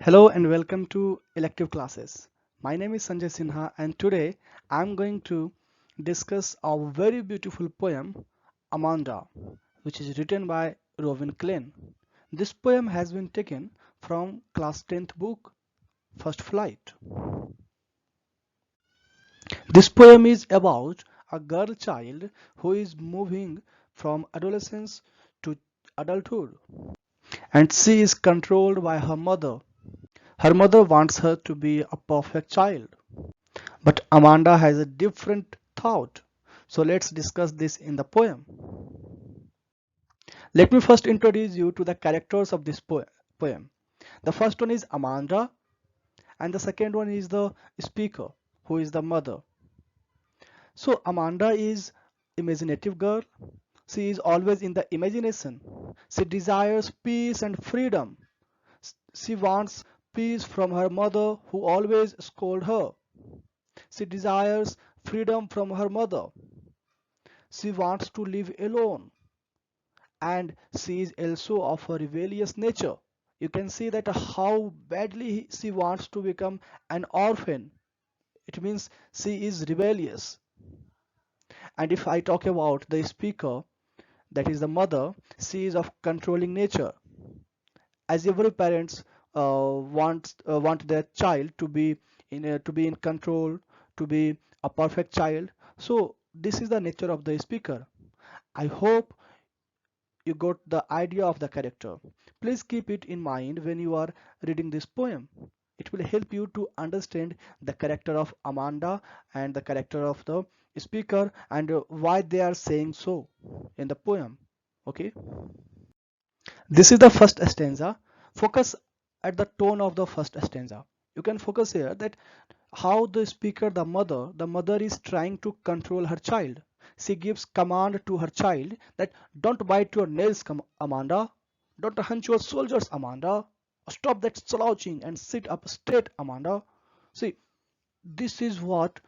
Hello and welcome to Elective classes. My name is Sanjay Sinha and today I'm going to discuss a very beautiful poem, Amanda, which is written by Robin Klein. This poem has been taken from class 10th book, First Flight. This poem is about a girl child who is moving from adolescence to adulthood and she is controlled by her mother. Her mother wants her to be a perfect child. But Amanda has a different thought. So let's discuss this in the poem. Let me first introduce you to the characters of this poem. The first one is Amanda, and the second one is the speaker, who is the mother. So Amanda is imaginative girl. She is always in the imagination. She desires peace and freedom. She wants peace from her mother who always scold her. She desires freedom from her mother. She wants to live alone, and she is also of a rebellious nature. You can see that how badly she wants to become an orphan. It means she is rebellious. And if I talk about the speaker, that is the mother, she is of controlling nature. As every parents want their child to be in control, to be a perfect child. So this is the nature of the speaker. I hope you got the idea of the character. Please keep it in mind when you are reading this poem. It will help you to understand the character of Amanda and the character of the speaker and why they are saying so in the poem. Okay, this is the first stanza. Focus at the tone of the first stanza. You can focus here that how the speaker, the mother is trying to control her child. She gives command to her child that don't bite your nails, Amanda. Don't hunch your shoulders, Amanda. Stop that slouching and sit up straight, Amanda. See, this is what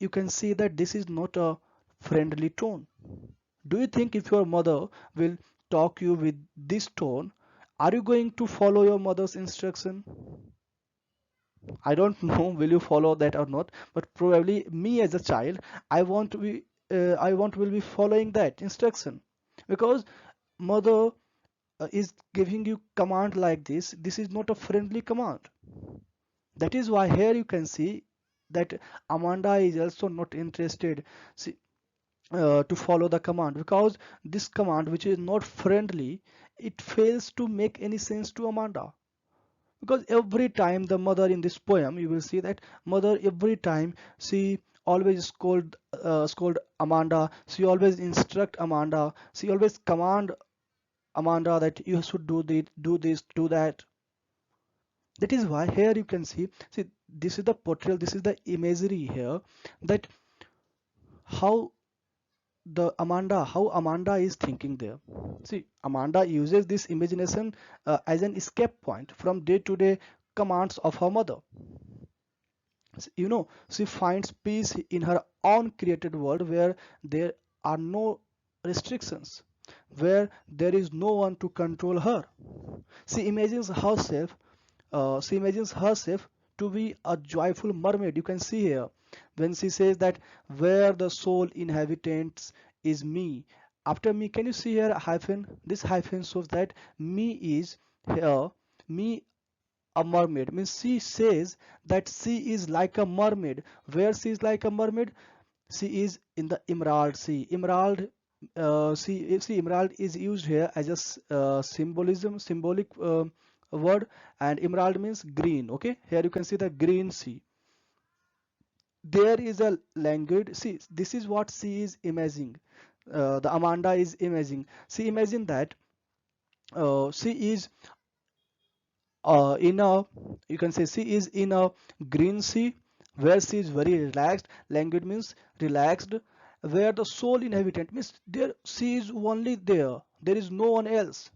you can see that this is not a friendly tone. Do you think if your mother will talk you with this tone, are you going to follow your mother's instruction? I don't know will you follow that or not, but probably me as a child, I want will be following that instruction because mother is giving you command like this. This is not a friendly command. That is why here you can see that Amanda is also not interested see, to follow the command because this command, which is not friendly, it fails to make any sense to Amanda. Because every time the mother in this poem, you will see that mother every time she always scold Amanda. She always instruct Amanda. She always command Amanda that you should do this, do that. That is why here you can see this is the portrayal, this is the imagery here, that how how Amanda is thinking there. See, Amanda uses this imagination as an escape point from day to day commands of her mother. She finds peace in her own created world where there are no restrictions, where there is no one to control her. She imagines herself, she imagines herself to be a joyful mermaid. You can see here when she says that where the sole inhabitants is me. After me, can you see here a hyphen? This hyphen shows that me is here. Me a mermaid means she says that she is like a mermaid. Where she is like a mermaid? She is in the emerald sea. Emerald, see, emerald is used here as a symbolic word, and emerald means green. Okay, here you can see the green sea. There is a language. See, this is what she is imagining. The Amanda is imagining. She imagine that she is in a you can say she is in a green sea where she is very relaxed. Language means relaxed, where the sole inhabitant means there she is only there is no one else.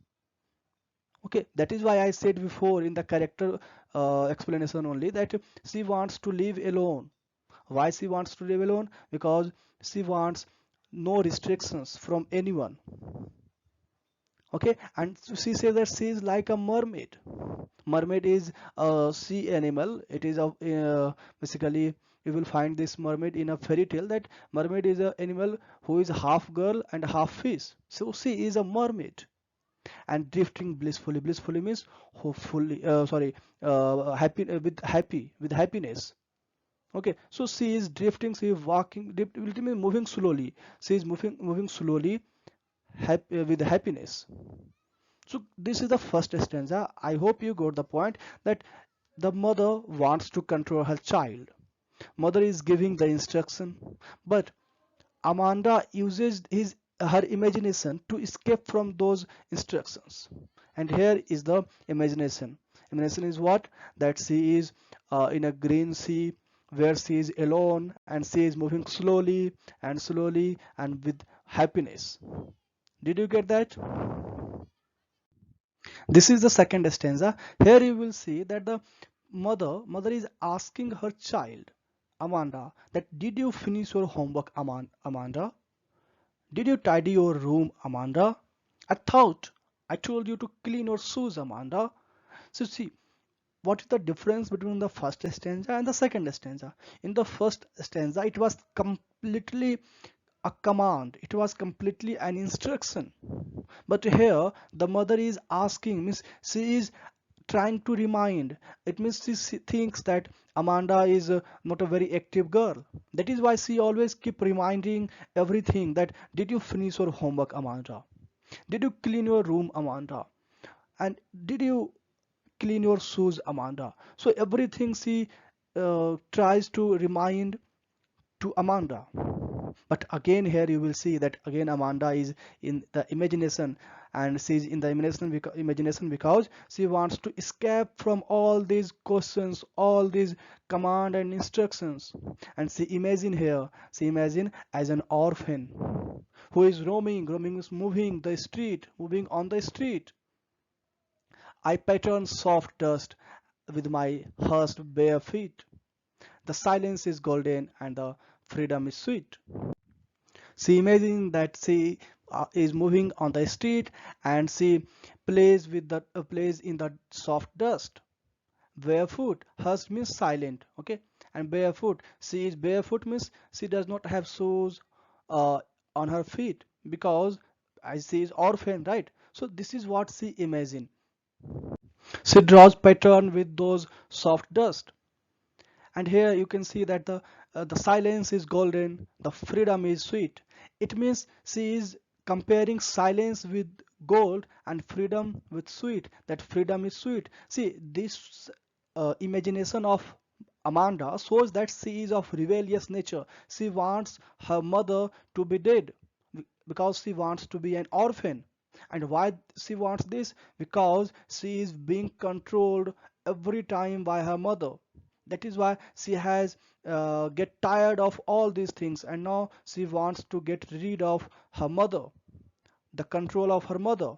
Okay, that is why I said before in the character explanation only that she wants to live alone. Why she wants to live alone? Because she wants no restrictions from anyone. Okay, and she says that she is like a mermaid. Mermaid is a sea animal. It is a basically you will find this mermaid in a fairy tale, that mermaid is an animal who is half girl and half fish. So she is a mermaid and drifting blissfully. Blissfully means hopefully, sorry, happy with happiness. Okay, so she is drifting, she is walking, it means moving slowly. She is moving slowly, with happiness. So this is the first stanza. I hope you got the point, that the mother wants to control her child. Mother is giving the instruction, but Amanda uses her imagination to escape from those instructions. And here is the imagination. Imagination is what? That she is in a green sea where she is alone and she is moving slowly and with happiness. Did you get that? This is the second stanza. Here you will see that the mother is asking her child, Amanda, that did you finish your homework, Amanda? Did you tidy your room, Amanda? I thought I told you to clean your shoes, Amanda. So see, what is the difference between the first stanza and the second stanza? In the first stanza, it was completely a command. It was completely an instruction. But here, the mother is asking, means she is trying to remind. It means she thinks that Amanda is not a very active girl. That is why she always keep reminding everything, that did you finish your homework, Amanda? Did you clean your room, Amanda? And did you clean your shoes, Amanda? So everything she tries to remind to Amanda. But again, here you will see that again Amanda is in the imagination, and she's in the imagination because she wants to escape from all these questions, all these command and instructions. And she imagine as an orphan who is roaming is moving on the street. I pattern soft dust with my hushed bare feet. The silence is golden and the freedom is sweet. She imagines that she is moving on the street and she plays in the soft dust. Barefoot, hers means silent, okay? And barefoot, she is barefoot means she does not have shoes uh, on her feet because as she is orphan, right? So this is what she imagines. She draws pattern with those soft dust. And here you can see that the silence is golden, the freedom is sweet. It means she is comparing silence with gold and freedom with sweet, that freedom is sweet. See, this imagination of Amanda shows that she is of rebellious nature. She wants her mother to be dead because she wants to be an orphan. And why she wants this? Because she is being controlled every time by her mother. That is why she has get tired of all these things, and now she wants to get rid of her mother, the control of her mother.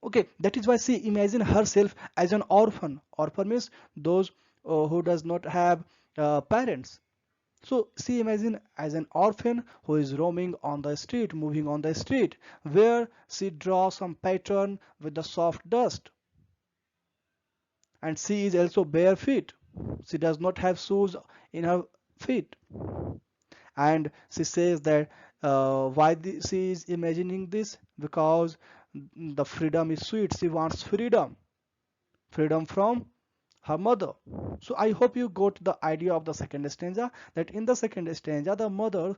Okay, that is why she imagine herself as an orphan. Orphan means those who does not have parents. So she imagine as an orphan who is roaming on the street, moving on the street, where she draws some pattern with the soft dust. And she is also bare feet. She does not have shoes in her feet. And she says that she is imagining this because the freedom is sweet. She wants freedom from her mother. So I hope you got the idea of the second stanza, that in the second stanza the mother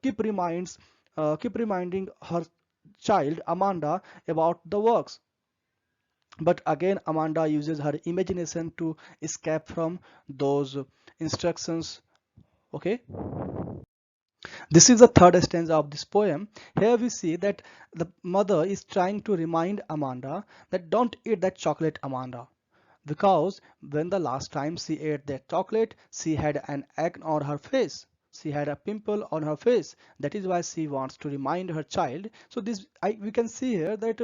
keep reminding her child Amanda about the works. But again Amanda uses her imagination to escape from those instructions. Okay, this is the third stanza of this poem. Here we see that the mother is trying to remind Amanda that don't eat that chocolate, Amanda, because when the last time she ate that chocolate she had an acne on her face, she had a pimple on her face. That is why she wants to remind her child. So we can see here that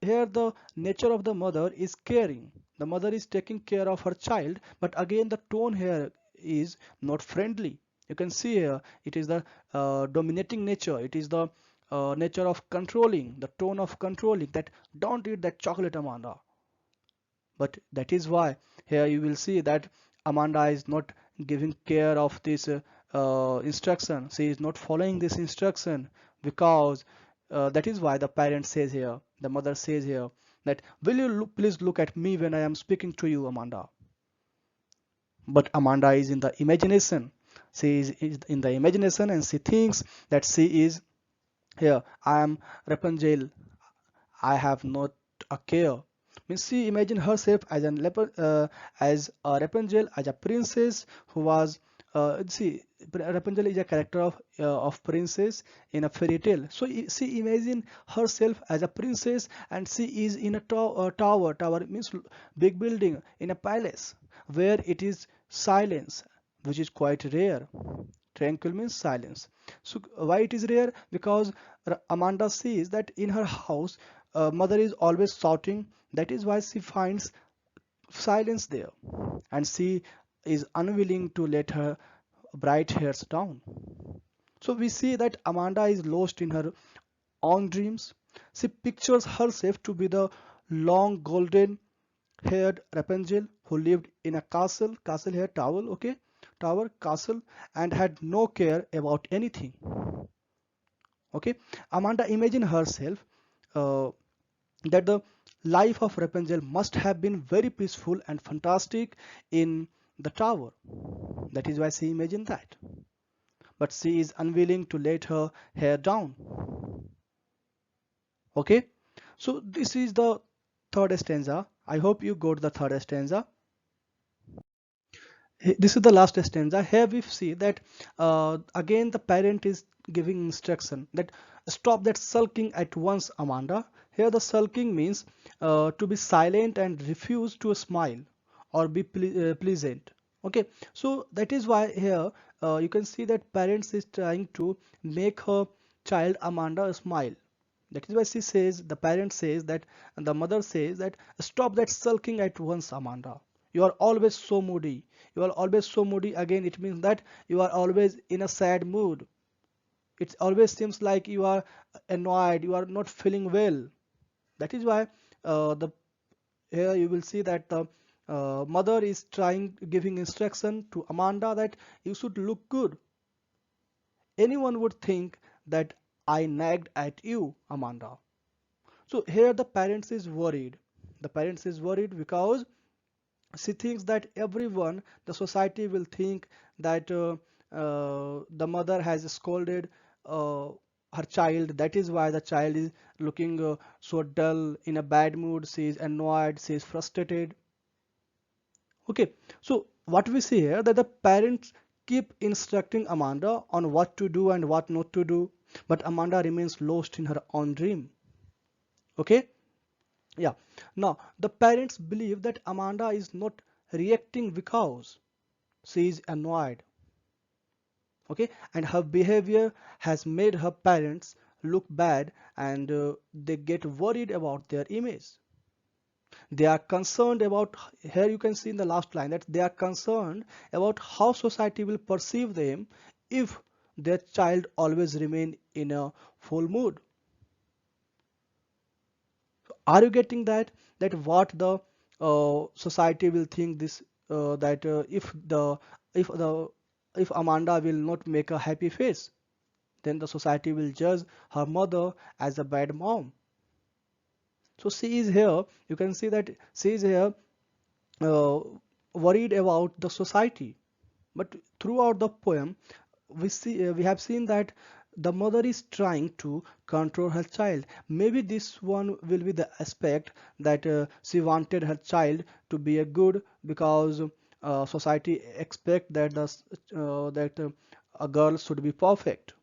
here the nature of the mother is caring. The mother is taking care of her child, but again the tone here is not friendly. You can see here it is the dominating nature, it is the nature of controlling, the tone of controlling, that don't eat that chocolate, Amanda. But that is why here you will see that Amanda is not giving care of this instruction. She is not following this instruction because that is why the parent says here, the mother says here, that will you please look at me when I am speaking to you, Amanda. But Amanda is in the imagination. Is in the imagination, and she thinks that she is here. I am Rapunzel. I have not a care. Means she imagined herself as as a Rapunzel, as a princess who was. See, Rapunzel is a character of princess in a fairy tale. So she imagined herself as a princess, and she is in a tower. Tower means big building in a palace where it is silence, which is quite rare. Tranquil means silence. So why it is rare? Because Amanda sees that in her house, mother is always shouting. That is why she finds silence there, and she is unwilling to let her bright hairs down. So we see that Amanda is lost in her own dreams. She pictures herself to be the long golden haired Rapunzel who lived in a castle here, tower, okay, tower, castle, and had no care about anything. Okay, Amanda imagined herself uh, that the life of Rapunzel must have been very peaceful and fantastic in the tower. That is why she imagined that. But she is unwilling to let her hair down. Okay, so this is the third stanza. I hope you got the third stanza. This is the last stanza. Here we see that again the parent is giving instruction that stop that sulking at once, Amanda. Here the sulking means to be silent and refuse to smile or be pleasant. Okay, so that is why here you can see that parents is trying to make her child Amanda smile. That is why she says, the parent says that, and the mother says that, stop that sulking at once, Amanda. You are always so moody. You are always so moody. Again, it means that you are always in a sad mood. It always seems like you are annoyed. You are not feeling well. That is why the here you will see that the mother is trying giving instruction to Amanda that you should look good. Anyone would think that I nagged at you, Amanda. So here the parents is worried. The parents is worried because she thinks that everyone, the society will think that the mother has scolded uh, her child. That is why the child is looking so dull, in a bad mood. She is annoyed. She is frustrated. Okay, so what we see here that the parents keep instructing Amanda on what to do and what not to do, but Amanda remains lost in her own dream. Okay. Yeah. Now, the parents believe that Amanda is not reacting because she is annoyed. Okay. And her behavior has made her parents look bad, and they get worried about their image. They are concerned about, here you can see in the last line that they are concerned about how society will perceive them if their child always remain in a full mood. Are you getting that? That what the society will think this that if the if Amanda will not make a happy face, then the society will judge her mother as a bad mom. So she is here. You can see that she is here uh, worried about the society. But throughout the poem, we have seen that the mother is trying to control her child. Maybe this one will be the aspect that she wanted her child to be a good, because society expect that a girl should be perfect.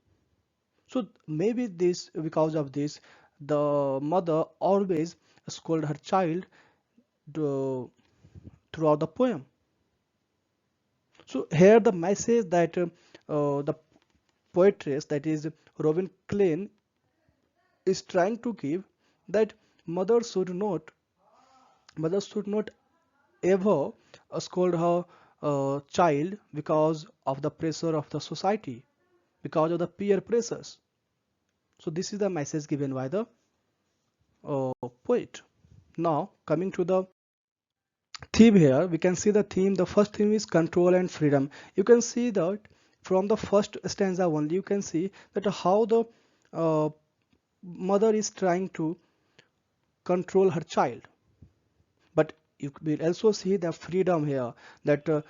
So maybe this, because of this, the mother always scold her child to, throughout the poem. So here the message that the poetess, that is Robin Klein, is trying to give, that mothers should not mothers should not ever scold her child because of the pressure of the society, because of the peer pressures. So this is the message given by the poet. Now coming to the theme here, we can see the theme. The first theme is control and freedom. You can see that from the first stanza only, you can see that how the uh, mother is trying to control her child, but you will also see the freedom here, that the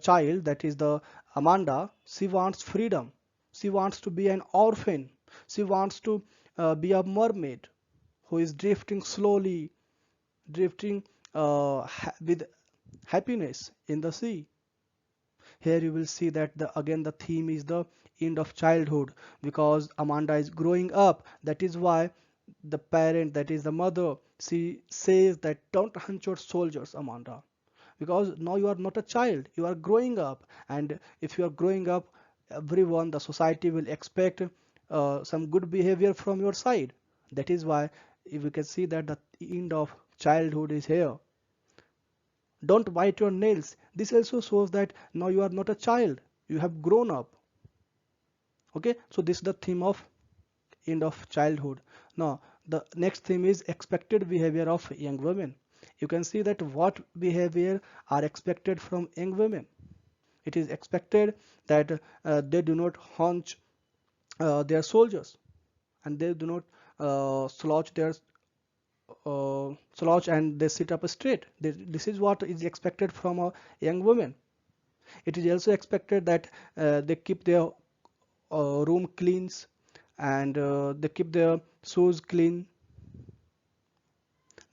child, that is the Amanda, she wants freedom. She wants to be an orphan. She wants to be a mermaid who is drifting slowly, drifting with happiness in the sea. Here you will see that again the theme is the end of childhood, because Amanda is growing up. That is why the parent, that is the mother, she says that don't hunt your soldiers, Amanda, because now you are not a child, you are growing up, and if you are growing up, everyone, the society will expect some good behavior from your side. That is why if you can see that the end of childhood is here. Don't bite your nails. This also shows that now you are not a child, you have grown up. Okay, so this is the theme of end of childhood. Now the next theme is expected behavior of young women. You can see that what behavior are expected from young women. It is expected that they do not hunch their soldiers, and they do not slouch and they sit up straight. This is what is expected from a young woman. It is also expected that they keep their room cleans, and they keep their shoes clean.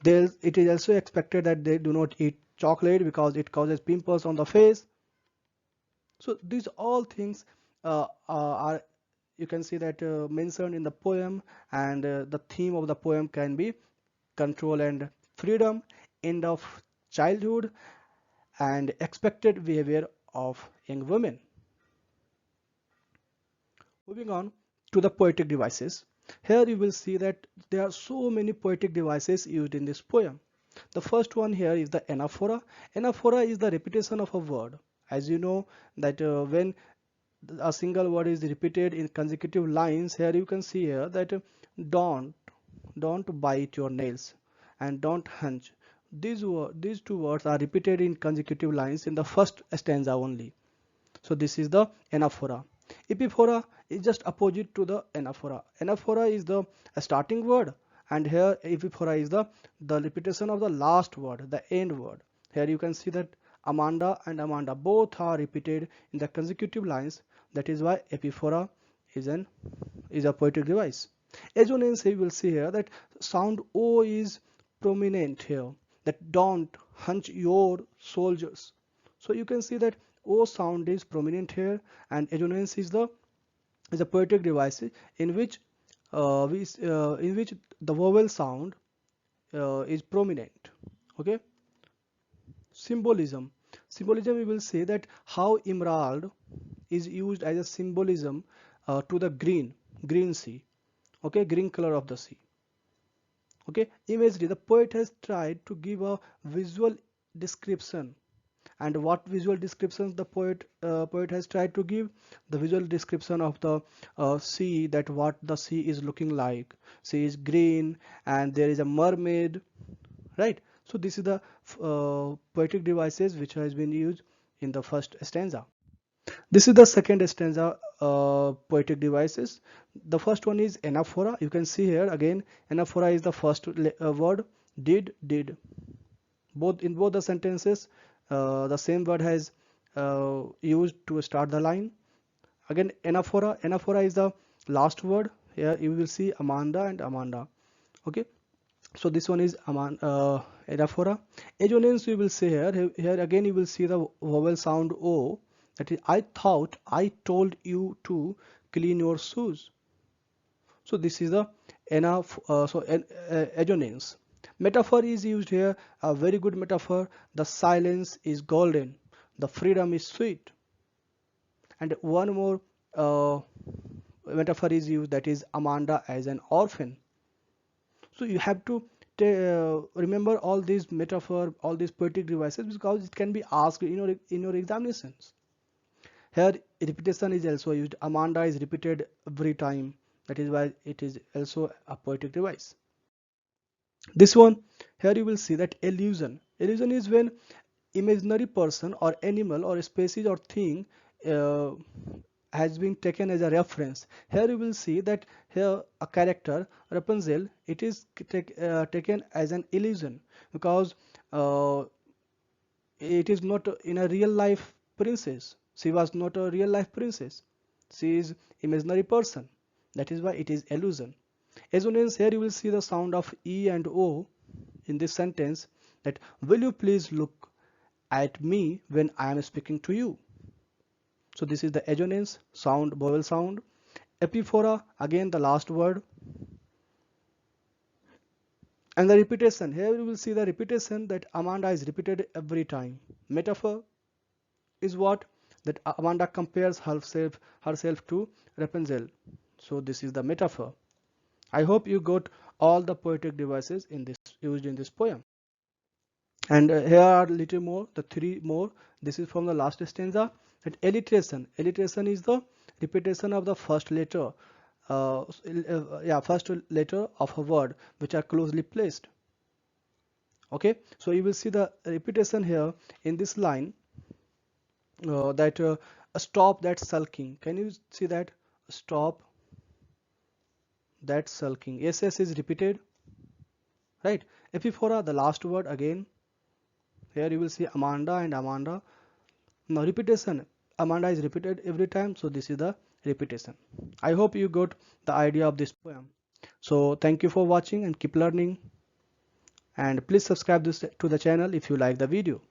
It is also expected that they do not eat chocolate because it causes pimples on the face. So these all things are, you can see that mentioned in the poem, and the theme of the poem can be control and freedom, end of childhood, and expected behavior of young women. Moving on to the poetic devices. Here you will see that there are so many poetic devices used in this poem. The first one here is the anaphora. Anaphora is the repetition of a word. As you know that when a single word is repeated in consecutive lines, here you can see here that don't don't bite your nails and don't hunch. These two words are repeated in consecutive lines in the first stanza only. So this is the anaphora. Epiphora is just opposite to the anaphora. Anaphora is the starting word, and here epiphora is the repetition of the last word, the end word. Here you can see that Amanda and Amanda both are repeated in the consecutive lines. That is why epiphora is a poetic device. Assonance, you will see here that sound O is prominent here. That don't hunch your soldiers. So you can see that O sound is prominent here, and assonance is a poetic device in which in which the vowel sound is prominent. Okay. Symbolism. Symbolism, we will say that how emerald is used as a symbolism to the green sea. Okay, green color of the sea. Okay, imagery. The poet has tried to give a visual description. And what visual descriptions the poet has tried to give? The visual description of the sea, that what the sea is looking like. Sea is green and there is a mermaid, right? So this is the poetic devices which has been used in the first stanza. This is the second stanza poetic devices. The first one is anaphora. You can see here again, anaphora is the first word. Did. Both in both the sentences, the same word has used to start the line. Again, anaphora is the last word. Here you will see Amanda and Amanda. Okay, so this one is anaphora. Assonance, we will say here again you will see the vowel sound O, that is I thought I told you to clean your shoes. So this is the assonance. Metaphor is used here, a very good metaphor. The silence is golden, the freedom is sweet. And one more metaphor is used, that is Amanda as an orphan. So you have to remember all these metaphor, all these poetic devices, because it can be asked in your examinations. Here repetition is also used. Amanda is repeated every time. That is why it is also a poetic device. This one, here you will see that illusion. Illusion is when imaginary person or animal or species or thing uh, has been taken as a reference. Here you will see that here a character Rapunzel, it is taken as an illusion because uh, it is not in a real life princess. She was not a real life princess. She is imaginary person. That is why it is illusion. Assonance, here you will see the sound of E and O in this sentence, that will you please look at me when I am speaking to you. So this is the assonance sound, vowel sound. Epiphora, again the last word. And the repetition, here you will see the repetition, that Amanda is repeated every time. Metaphor is what? That Amanda compares herself to Rapunzel. So this is the metaphor. I hope you got all the poetic devices in this used in this poem. And here are little more, the three more. This is from the last stanza. That alliteration. Alliteration is the repetition of the first letter. First letter of a word which are closely placed. Okay, so you will see the repetition here in this line. That stop that sulking. Can you see that? Stop that sulking. SS is repeated, right? Epiphora, the last word again. Here you will see Amanda and Amanda. Now repetition. Amanda is repeated every time, so this is the repetition. I hope you got the idea of this poem. So thank you for watching and keep learning. And please subscribe to the channel if you like the video.